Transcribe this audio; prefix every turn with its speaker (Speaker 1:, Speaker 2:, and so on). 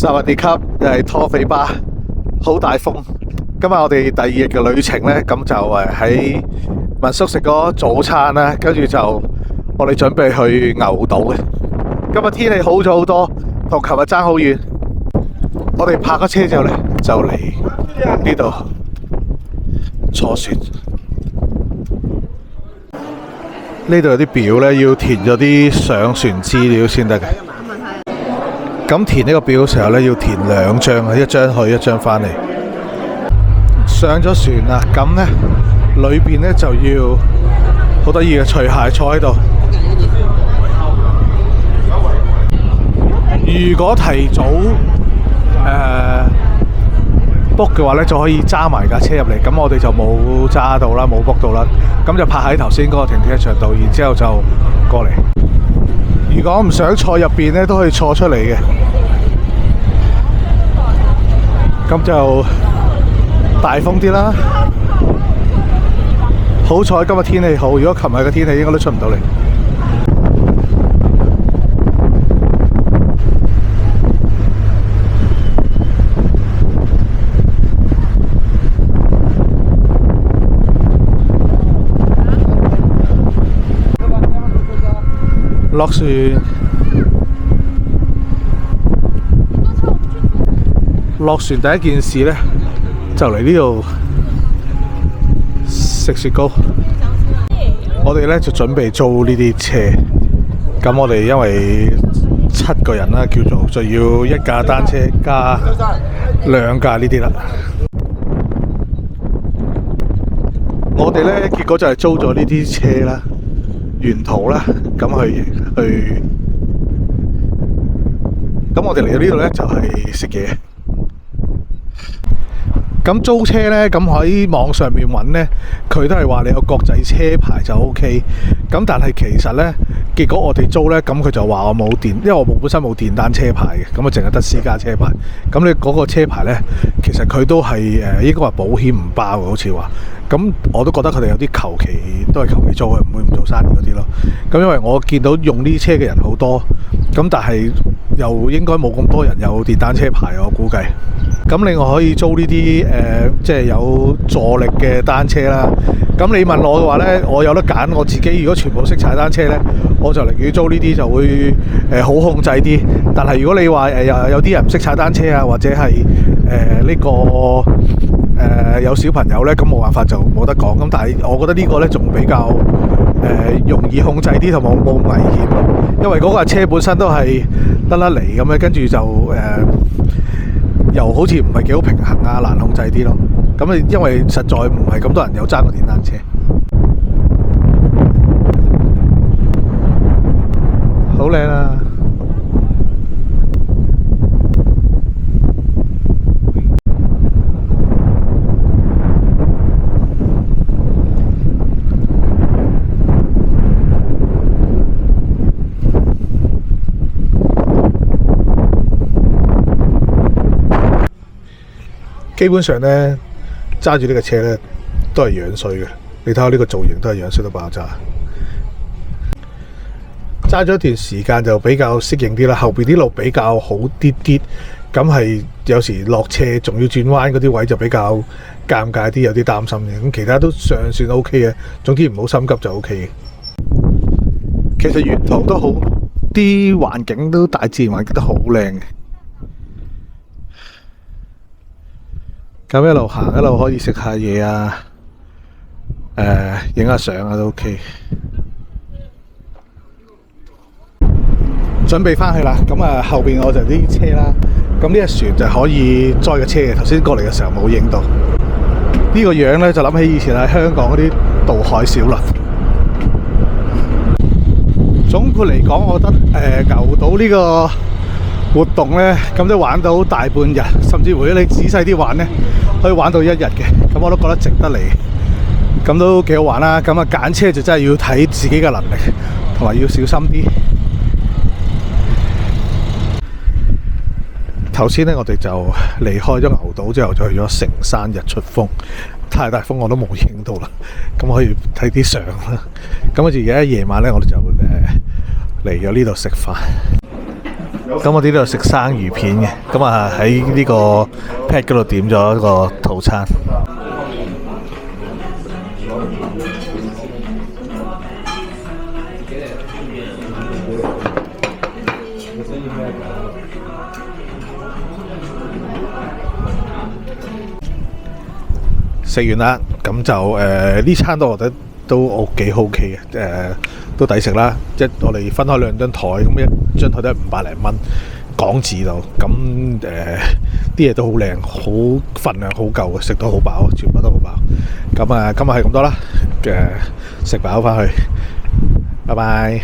Speaker 1: 薩瓦迪卡，又係拖肥巴，好大風。今日我哋第二日嘅旅程呢，咁就喺民宿食咗早餐啦，跟住就我哋準備去牛島嘅。今日天氣好咗好多，同琴日爭好遠。我哋泊咗車之後呢，就嚟呢度坐船。呢度有啲表呢，要填咗啲上船資料先得嘅。咁填呢個表嘅時候呢，要填2張，一張去，一張返嚟。上咗船啦，咁呢裏邊呢就要好得意嘅除鞋坐喺度。如果提早book 嘅話呢，就可以揸埋架車入嚟。咁我哋就冇揸到啦，冇 book 到啦。咁就泊喺頭先嗰個停車場度，然之後就過嚟。如果唔想坐入邊呢，都可以坐出嚟嘅。咁就大風啲啦。好彩今日天氣好，如果琴日嘅天氣應該都出唔到嚟。落船，落船第一件事呢，就嚟呢度食雪糕。我哋呢就準備租呢啲車，咁我哋因為7個人啦，叫做就要一架單車加2架呢啲啦。我哋呢結果就係租咗呢啲車啦。沿途啦，咁咁我哋嚟到呢度呢，就係食嘢。咁租車呢，咁喺網上面揾呢，佢都係話你有國際車牌就 OK。咁但係其實呢，結果我哋租呢，咁佢就話我冇電，因為我本身冇電單車牌嘅，咁啊淨係得私家車牌。咁你嗰個車牌呢，其實佢都係應該話保險唔包嘅，好似話。咁我都覺得佢哋有啲求其，都係求其租嘅，唔會唔做生意嗰啲咯。咁因為我見到用呢啲車嘅人好多，咁但係又應該冇咁多人有電單車牌，我估計。咁另外可以租呢啲即係有助力嘅單車啦。咁你問我嘅話呢，我有得揀，我自己如果全部識踩單車呢，我就寧願租呢啲就會好控制啲。但係如果你話有啲人唔識踩單車啊，或者係呢個有小朋友呢，咁冇辦法就冇得講。咁但係我覺得呢個呢，仲比較容易控制啲，同埋冇咁危險咯。因為嗰架車本身都係得嚟咁樣，跟住就又好似唔係幾好平衡啊，難控制啲咯。咁因為實在唔係咁多人有揸過電單車。好靚啊！基本上呢，揸住呢個車呢，都係樣衰嘅。你睇下呢個造型都係樣衰到爆炸。揸咗一段時間就比較適應啲啦，後邊啲路比較好啲啲，咁係有時落斜仲要轉彎嗰啲位就比較尷尬啲，有啲擔心嘅。咁其他都尚算 OK 嘅，總之唔好心急就 OK 嘅。其實沿途都好，啲環境都大自然環境都好靚嘅。咁一路行一路可以食下嘢啊，影下相啊都 OK。準備翻去啦，咁後邊我就啲車啦，咁呢隻船就可以載個車嘅。頭先過嚟嘅時候冇影到，呢個樣呢，就諗起以前喺香港嗰啲渡海小輪。總括嚟講，我覺得牛島呢個活動呢，咁都玩到大半日，甚至乎如果你仔細啲玩呢，可以玩到1日嘅。咁我都覺得值得嚟，咁都幾好玩啦。咁揀車就真係要睇自己嘅能力，同埋要小心啲。頭先呢，我哋就離開咗牛島之後，就去咗成山日出峰。太大風我都冇影到啦，咁可以睇啲相啦。咁跟住而家夜晚呢，我哋就嚟咗呢度食飯。咁我哋呢度食生魚片嘅，咁啊喺呢個 pad 嗰度點咗一個套餐。食完啦，咁就呢餐都我覺得都幾 OK 嘅，都抵食啦。即係我哋分開兩張台，咁一張台都係500零蚊港紙度，咁啲嘢都好靚，好份量好夠嘅，食到好飽，全部都好飽。咁今日係咁多啦，食飽翻去，拜拜。